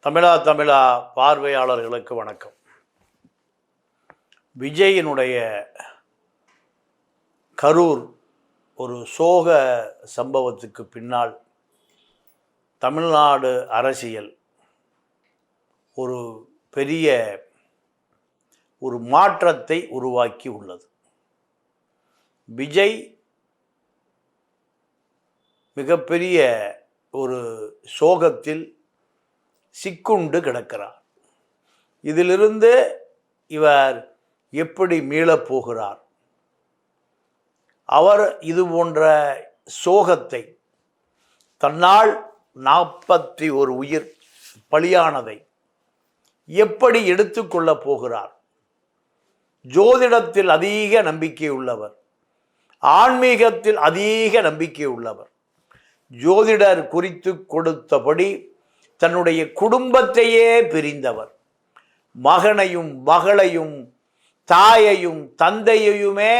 தமிழா பார்வையாளர்களுக்கு வணக்கம். விஜயினுடைய கரூர் ஒரு சோக சம்பவத்துக்கு பின்னால் தமிழ்நாடு அரசியல் ஒரு பெரிய ஒரு மாற்றத்தை உருவாக்கி உள்ளது. விஜய் மிகப்பெரிய ஒரு சோகத்தில் சிக்குண்டு கிடக்கிறார். இதிலிருந்து இவர் எப்படி மீளப் போகிறார்? அவர் இது போன்ற சோகத்தை தன்னால் 41 உயிர் பலியானதை எப்படி எடுத்துக்கொள்ளப் போகிறார்? ஜோதிடத்தில் அதிக நம்பிக்கை உள்ளவர், ஆன்மீகத்தில் அதிக நம்பிக்கை உள்ளவர். ஜோதிடர் குறித்து கொடுத்தபடி தன்னுடைய குடும்பத்தையே பிரிந்தவர். மகனையும் மகளையும் தாயையும் தந்தையையுமே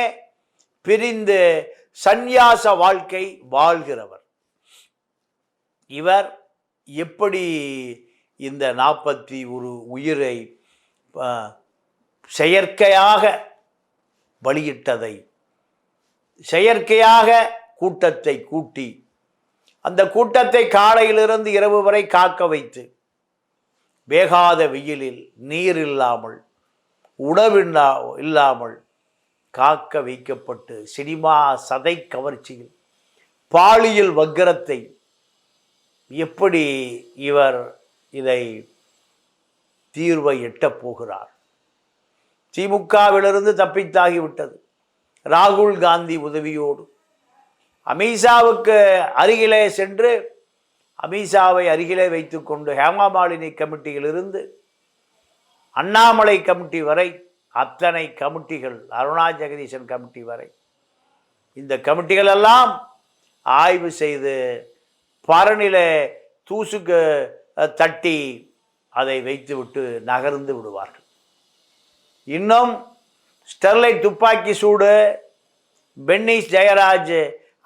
பிரிந்து சந்நியாச வாழ்க்கை வாழ்கிறவர். இவர் எப்படி இந்த 41 உயிரை செயற்கையாக பலியிட்டதை, செயற்கையாக கூட்டத்தை கூட்டி அந்த கூட்டத்தை காலையிலிருந்து இரவு வரை காக்க வைத்து, வேகாத வெயிலில் நீர் இல்லாமல் உணவு இல்லாமல் காக்க வைக்கப்பட்டு, சினிமா சதை கவர்ச்சியில் பாலியல் வக்கிரத்தை எப்படி இவர் இதை தீர்வை எட்டப் போகிறார்? திமுகவிலிருந்து தப்பித்தாகிவிட்டது. ராகுல் காந்தி உதவியோடு அமித்ஷாவுக்கு அருகிலே சென்று அமித்ஷாவை அருகிலே வைத்துக்கொண்டு ஹேமாமாலினி கமிட்டியிலிருந்து அண்ணாமலை கமிட்டி வரை அத்தனை கமிட்டிகள், அருணா ஜெகதீசன் கமிட்டி வரை, இந்த கமிட்டிகள் எல்லாம் ஆய்வு செய்து பரனிலே தூசுக்கு தட்டி அதை வைத்துவிட்டு நகர்ந்து விடுவார்கள். இன்னும் ஸ்டெர்லைட் துப்பாக்கி சூடு, பென்னிஸ் ஜெயராஜ்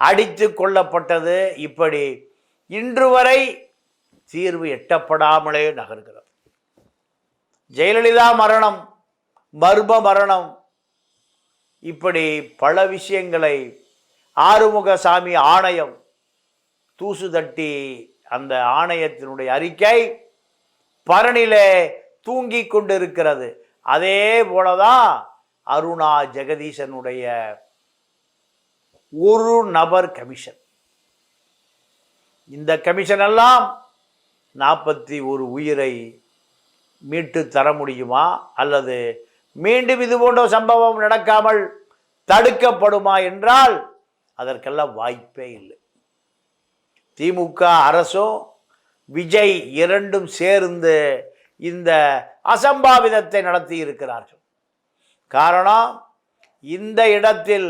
அடித்து கொல்லப்பட்டது, இப்படி இன்று வரை தீர்வு எட்டப்படாமலே நகர்கிறது. ஜெயலலிதா மரணம், மர்ம மரணம், இப்படி பல விஷயங்களை ஆறுமுகசாமி ஆணையம் தூசு தட்டி அந்த ஆணையத்தினுடைய அறிக்கை பரனிலே தூங்கி கொண்டிருக்கிறது. அதே போலதான் அருணா ஜெகதீசனுடைய ஒரு நபர் கமிஷன். இந்த கமிஷன் எல்லாம் 41 உயிரை மீட்டு தர முடியுமா, அல்லது மீண்டும் இது போன்ற சம்பவம் நடக்காமல் தடுக்கப்படுமா என்றால் அதற்கெல்லாம் வாய்ப்பே இல்லை. திமுக அரசும் விஜய் இரண்டும் சேர்ந்து இந்த அசம்பாவிதத்தை நடத்தி இருக்கிறார்கள். காரணம், இந்த இடத்தில்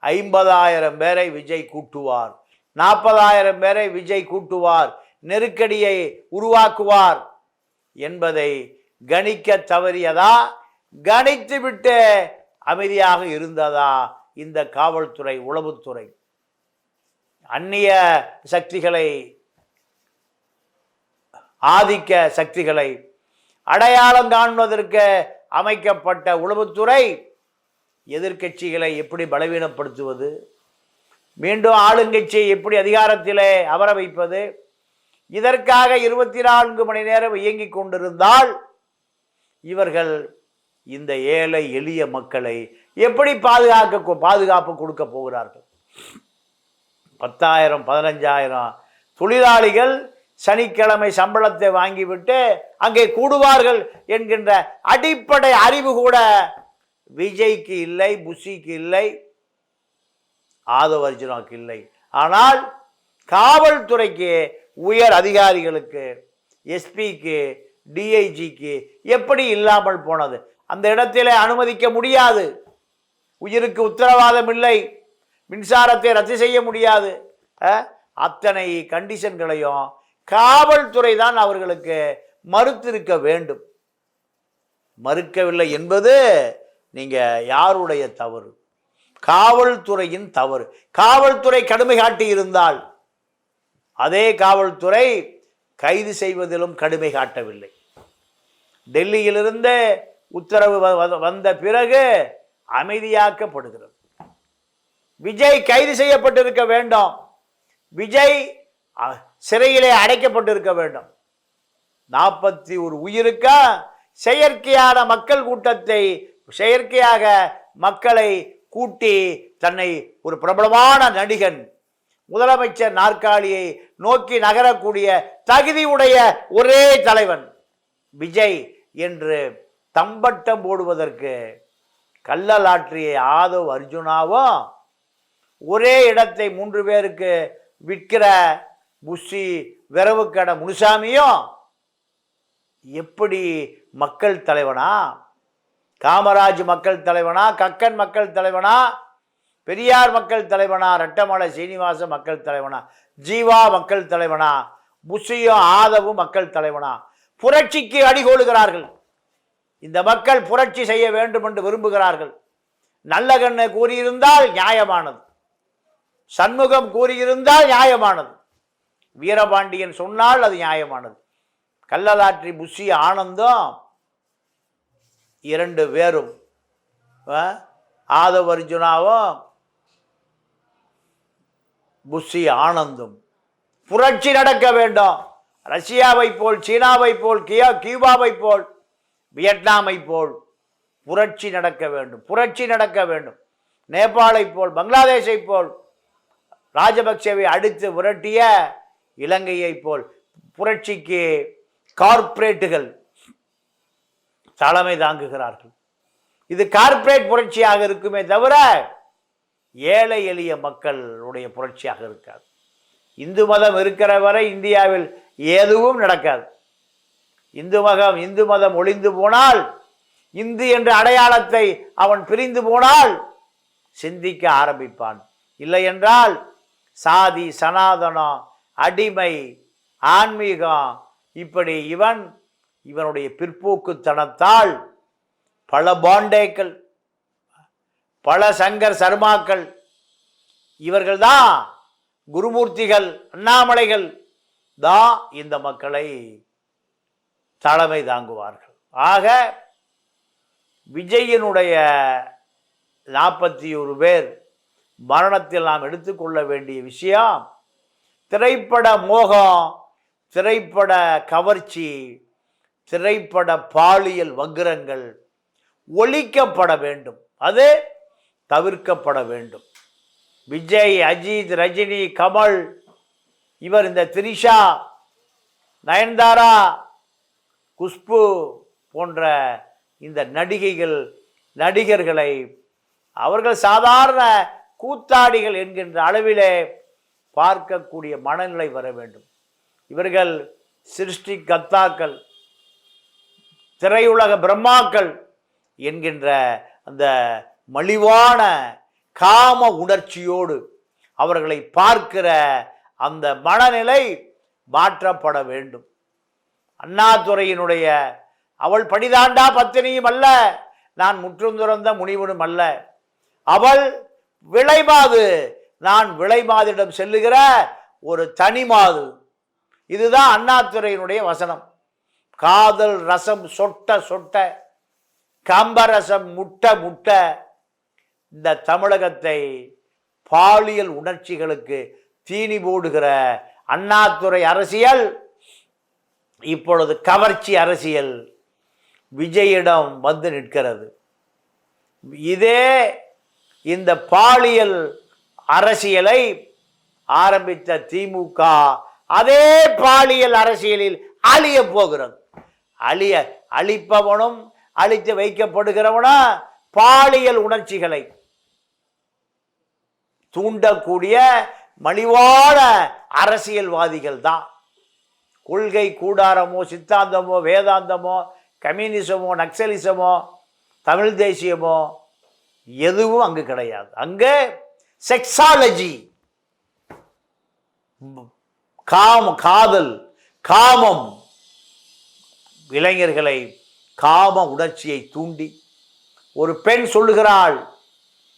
50,000 பேரை விஜய் கூட்டுவார், 40,000 பேரை விஜய் கூட்டுவார், நெருக்கடியை உருவாக்குவார் என்பதை கணிக்க தவறியதா, கணித்துவிட்டு அமைதியாக இருந்ததா இந்த காவல்துறை, உளவுத்துறை? அந்நிய சக்திகளை, ஆதிக்க சக்திகளை அடையாளம் காண்பதற்கு அமைக்கப்பட்ட உளவுத்துறை எதிர்க்கட்சிகளை எப்படி பலவீனப்படுத்துவது, மீண்டும் ஆளுங்கட்சியை எப்படி அதிகாரத்திலே அமர வைப்பது, இதற்காக 24 மணி நேரம் இயங்கிக் கொண்டிருந்தால் இவர்கள் இந்த ஏழை எளிய மக்களை எப்படி பாதுகாப்பு கொடுக்க போகிறார்கள்? 10,000 15,000 தொழிலாளிகள் சனிக்கிழமை சம்பளத்தை வாங்கிவிட்டு அங்கே கூடுவார்கள் என்கின்ற அடிப்படை அறிவு கூட விஜய்க்கு இல்லை, புஷிக்கு இல்லை, ஆதவ அர்ஜுனாவுக்கு இல்லை. ஆனால் காவல்துறைக்கு, உயர் அதிகாரிகளுக்கு, எஸ்பிக்கு, டிஐஜிக்கு எப்படி இல்லாமல் போனது? அந்த இடத்திலே அனுமதிக்க முடியாது. உயிருக்கு உத்தரவாதம் இல்லை, மின்சாரத்தை ரத்து செய்ய முடியாது. அத்தனை கண்டிஷன்களையும் காவல்துறை தான் அவர்களுக்கு மறுத்திருக்க வேண்டும். மறுக்கவில்லை என்பது நீங்கள் யாருடைய தவறு? காவல்துறையின் தவறு. காவல்துறை கடுமை காட்டி இருந்தால் அதே காவல்துறை கைது செய்வதிலும் கடுமை காட்டவில்லை. டெல்லியிலிருந்து உத்தரவு வந்த பிறகு அமைதியாக்கப்படுகிறது. விஜய் கைது செய்யப்பட்டிருக்க வேண்டும், விஜய் சிறையிலே அடைக்கப்பட்டிருக்க வேண்டும். 41 உயிருக்கா செயற்கையான மக்கள் கூட்டத்தை, செயற்கையாக மக்களை கூட்டி தன்னை ஒரு பிரபலமான நடிகன், முதலமைச்சர் நாற்காலியை நோக்கி நகரக்கூடிய தகுதி உடைய ஒரே தலைவன் விஜய் என்று தம்பட்டம் போடுவதற்கு கள்ளலாற்றிய ஆதவ் அர்ஜுனாவும் ஒரே இடத்தை 3 பேருக்கு விற்கிற புஷி விரவுக்கடை முனுசாமியும் எப்படி மக்கள் தலைவனா? காமராஜ் மக்கள் தலைவனா? கக்கன் மக்கள் தலைவனா? பெரியார் மக்கள் தலைவனா? ரெட்டமலை சீனிவாச மக்கள் தலைவனா? ஜீவா மக்கள் தலைவனா? புஷியும் ஆதவும் மக்கள் தலைவனா? புரட்சிக்கு அடிகோலுகிறார்கள். இந்த மக்கள் புரட்சி செய்ய வேண்டும் என்று விரும்புகிறார்கள். நல்லகண்ணு கூறியிருந்தால் நியாயமானது, சண்முகம் கூறியிருந்தால் நியாயமானது, வீரபாண்டியன் சொன்னால் அது நியாயமானது. கள்ளலாற்றி புஷி ஆனந்தும் 2 பேரும், ஆதவ் அர்ஜுனாவும் புஷி ஆனந்தும் புரட்சி நடக்க வேண்டும். ரஷ்யாவை போல், சீனாவை போல், கியூபாவை போல், வியட்நாமை போல் புரட்சி நடக்க வேண்டும், புரட்சி நடக்க வேண்டும். நேபாளை போல், பங்களாதேஷை போல், ராஜபக்சேவை அடித்து விரட்டிய இலங்கையை போல் புரட்சிக்கு கார்ப்பரேட்டுகள் தலைமை தாங்குகிறார்கள். இது கார்ப்பரேட் புரட்சியாக இருக்குமே தவிர ஏழை எளிய மக்களுடைய புரட்சியாக இருக்காது. இந்து மதம் இருக்கிற வரை இந்தியாவில் எதுவும் நடக்காது. இந்து மதம் ஒளிந்து போனால், இந்து என்ற அடையாளத்தை அவன் பிரிந்து போனால் சிந்திக்க ஆரம்பிப்பான். இல்லை என்றால் சாதி, சனாதனம், அடிமை, ஆன்மீகம், இப்படி இவனுடைய பிற்போக்குத்தனத்தால் பல பாண்டேக்கள், பல சங்கர் சர்மாக்கள், இவர்கள்தான், குருமூர்த்திகள், அண்ணாமலைகள் தான் இந்த மக்களை தலைமை தாங்குவார்கள். ஆக விஜயினுடைய 41 பேர் மரணத்தில் நாம் எடுத்துக்கொள்ள வேண்டிய விஷயம், திரைப்பட மோகம், திரைப்பட கவர்ச்சி, திரைப்பட பாலியல் வக்கிரங்கள் ஒழிக்கப்பட வேண்டும், அது தவிர்க்கப்பட வேண்டும். விஜய், அஜித், ரஜினி, கமல், இவர் இந்த திரிஷா, நயன்தாரா, குஷ்பு போன்ற இந்த நடிகர்களை அவர்கள் சாதாரண கூத்தாடிகள் என்கின்ற அளவிலே பார்க்கக்கூடிய மனநிலை வர வேண்டும். இவர்கள் சிருஷ்டி கத்தாக்கள், திரையுலக பிரம்மாக்கள் என்கின்ற அந்த மலிவான காம உணர்ச்சியோடு அவர்களை பார்க்கிற அந்த மனநிலை மாற்றப்பட வேண்டும். அண்ணாதுரையினுடைய அவள் படிதாண்டா பத்தினியும் அல்ல, நான் முற்றும் துறந்த முனிவனும் அல்ல, அவள் விளைமாது, நான் விளைமாதிடம் செல்லுகிற ஒரு தனிமாது. இதுதான் அண்ணாதுரையினுடைய வசனம். காதல் ரசம் சொட்ட சொட்ட, கம்பரசம் முட்ட முட்ட, இந்த தமிழகத்தை பாலியல் உணர்ச்சிகளுக்கு தீனி போடுகிற அண்ணாதுரை அரசியல் இப்பொழுது கவர்ச்சி அரசியல் விஜயிடம் வந்து நிற்கிறது. இதே இந்த பாலியல் அரசியலை ஆரம்பித்த திமுக அதே பாலியல் அரசியலில் அழிய போகிறது. அழிப்பவனும் அழித்து வைக்கப்படுகிறவனா பாலியல் உணர்ச்சிகளை தூண்டக்கூடிய மலிவான அரசியல்வாதிகள் தான். கொள்கை கூடாரமோ, சித்தாந்தமோ, வேதாந்தமோ, கம்யூனிசமோ, நக்சலிசமோ, தமிழ் தேசியமோ எதுவும் அங்கு கிடையாது. அங்கே செக்ஸாலஜி, காதல், காமம், இளைஞர்களை காம உணர்ச்சியை தூண்டி, ஒரு பெண் சொல்லுகிறாள்,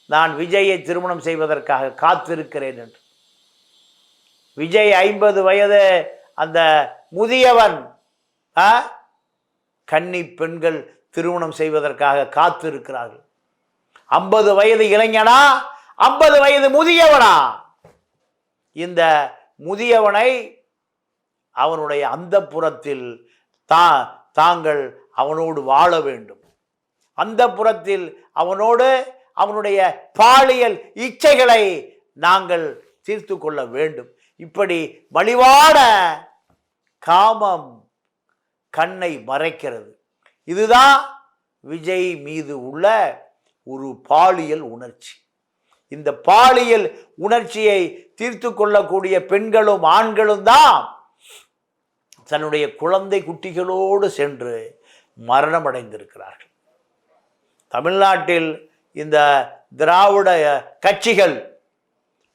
நான் விஜயை திருமணம் செய்வதற்காக காத்திருக்கிறேன் என்று. விஜய் 50 வயது அந்த முதியவன் கன்னி பெண்கள் திருமணம் செய்வதற்காக காத்திருக்கிறார்கள். 50 வயது இளைஞனா, 50 வயது முதியவனா? இந்த முதியவனை அவனுடைய அந்தப்புறத்தில் தாங்கள் அவனோடு வாழ வேண்டும். அந்தப்புறத்தில் அவனோடு அவனுடைய பாலியல் இச்சைகளை நாங்கள் தீர்த்து கொள்ள வேண்டும். இப்படி மலிவான காமம் கண்ணை மறைக்கிறது. இதுதான் விஜய் மீது உள்ள ஒரு பாலியல் உணர்ச்சி. இந்த பாலியல் உணர்ச்சியை தீர்த்து கொள்ளக்கூடிய பெண்களும் ஆண்களும் தான் தன்னுடைய குழந்தை குட்டிகளோடு சென்று மரணம் அடைந்திருக்கிறார்கள். தமிழ்நாட்டில் இந்த திராவிட கட்சிகள்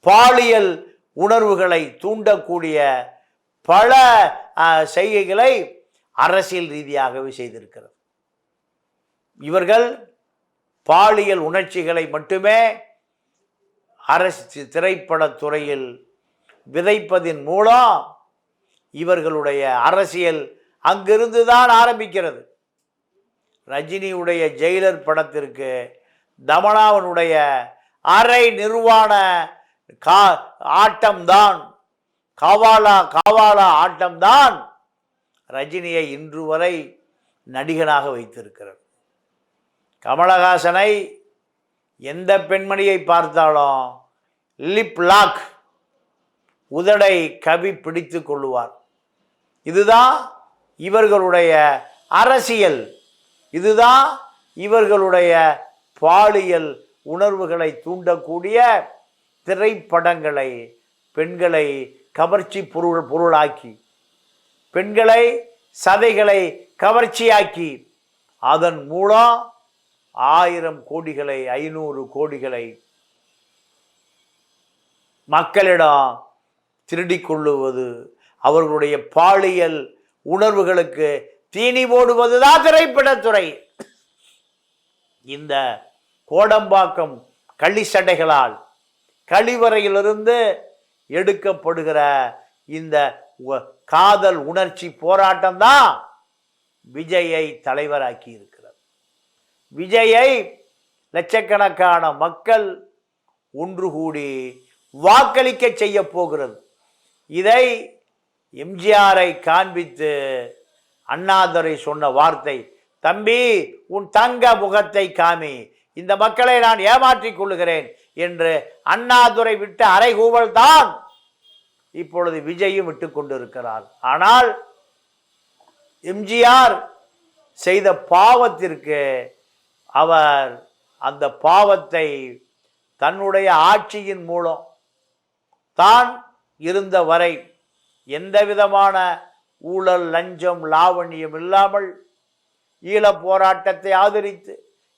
பாலியல் உணர்வுகளை தூண்டக்கூடிய பல செய்கைகளை அரசியல் ரீதியாகவே செய்திருக்கிறது. இவர்கள் பாலியல் உணர்ச்சிகளை மட்டுமே அரசு திரைப்படத்துறையில் விதைப்பதின் மூலம் இவர்களுடைய அரசியல் அங்கிருந்து தான் ஆரம்பிக்கிறது. ரஜினியுடைய ஜெயிலர் படத்திற்கு தமனாவனுடைய அரை நிர்வாண ஆட்டம்தான், காவாலா ஆட்டம்தான் ரஜினியை இன்று வரை நடிகனாக வைத்திருக்கிறது. கமலஹாசனை எந்த பெண்மணியை பார்த்தாலும் லிப் லாக், உதடை கவி பிடித்து கொள்ளுவார். இதுதான் இவர்களுடைய அரசியல். இதுதான் இவர்களுடைய பாலியல் உணர்வுகளை தூண்டக்கூடிய திரைப்படங்களை பெண்களை கவர்ச்சி பொருளாக்கி, பெண்களை சதைகளை கவர்ச்சியாக்கி, அதன் மூலம் 1000 கோடிகளை 500 கோடிகளை மக்களிடம் திருடிக் கொள்ளுவது, அவர்களுடைய பாலியல் உணர்வுகளுக்கு தீனி போடுவதுதான் திரைப்படத்துறை. இந்த கோடம்பாக்கம் கள்ளிச்சட்டைகளால் கழிவறையிலிருந்து எடுக்கப்படுகிற இந்த காதல் உணர்ச்சி போராட்டம் தான் விஜயை தலைவராக்கி இருக்கிறது. விஜயை லட்சக்கணக்கான மக்கள் ஒன்று கூடி வாக்களிக்க செய்ய போகிறது. இதை எம்ஜிஆரை காண்பித்து அண்ணாதுரை சொன்ன வார்த்தை, தம்பி உன் தங்க முகத்தை காமி, இந்த மக்களை நான் ஏமாற்றிக் கொள்ளுகிறேன் என்று அண்ணாதுரை விட்ட அறைகூவல் தான் இப்பொழுது விஜயும் விட்டு கொண்டிருக்கிறார். ஆனால் எம்ஜிஆர் செய்த பாவத்திற்கு அவர் அந்த பாவத்தை தன்னுடைய ஆட்சியின் மூலம் தான் இருந்த வரை எந்த விதமான ஊழல் லஞ்சம் லாவண்யம் இல்லாமல் ஈழ போராட்டத்தை ஆதரித்து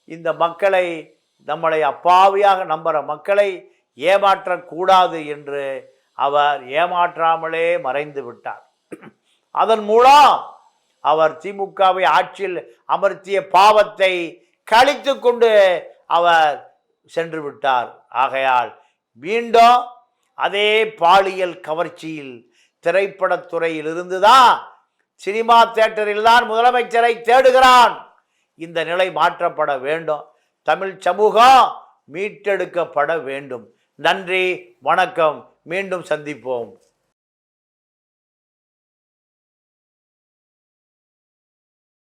இந்த மக்களை, நம்மளை அப்பாவியாக நம்புகிற மக்களை ஏமாற்றக்கூடாது என்று அவர் ஏமாற்றாமலே மறைந்து விட்டார். அதன் மூலம் அவர் திமுகவை ஆட்சியில் அமர்த்திய பாவத்தை கழித்து கொண்டு அவர் சென்று விட்டார். ஆகையால் மீண்டும் அதே பாலியல் கவர்ச்சியில் திரைப்படத்துறையில் இருந்துதான் சினிமா தியேட்டரில் தான் முதலமைச்சரை தேடுகிறான். இந்த நிலை மாற்றப்பட வேண்டும். தமிழ் சமூகம் மீட்டெடுக்கப்பட வேண்டும். நன்றி, வணக்கம். மீண்டும் சந்திப்போம்.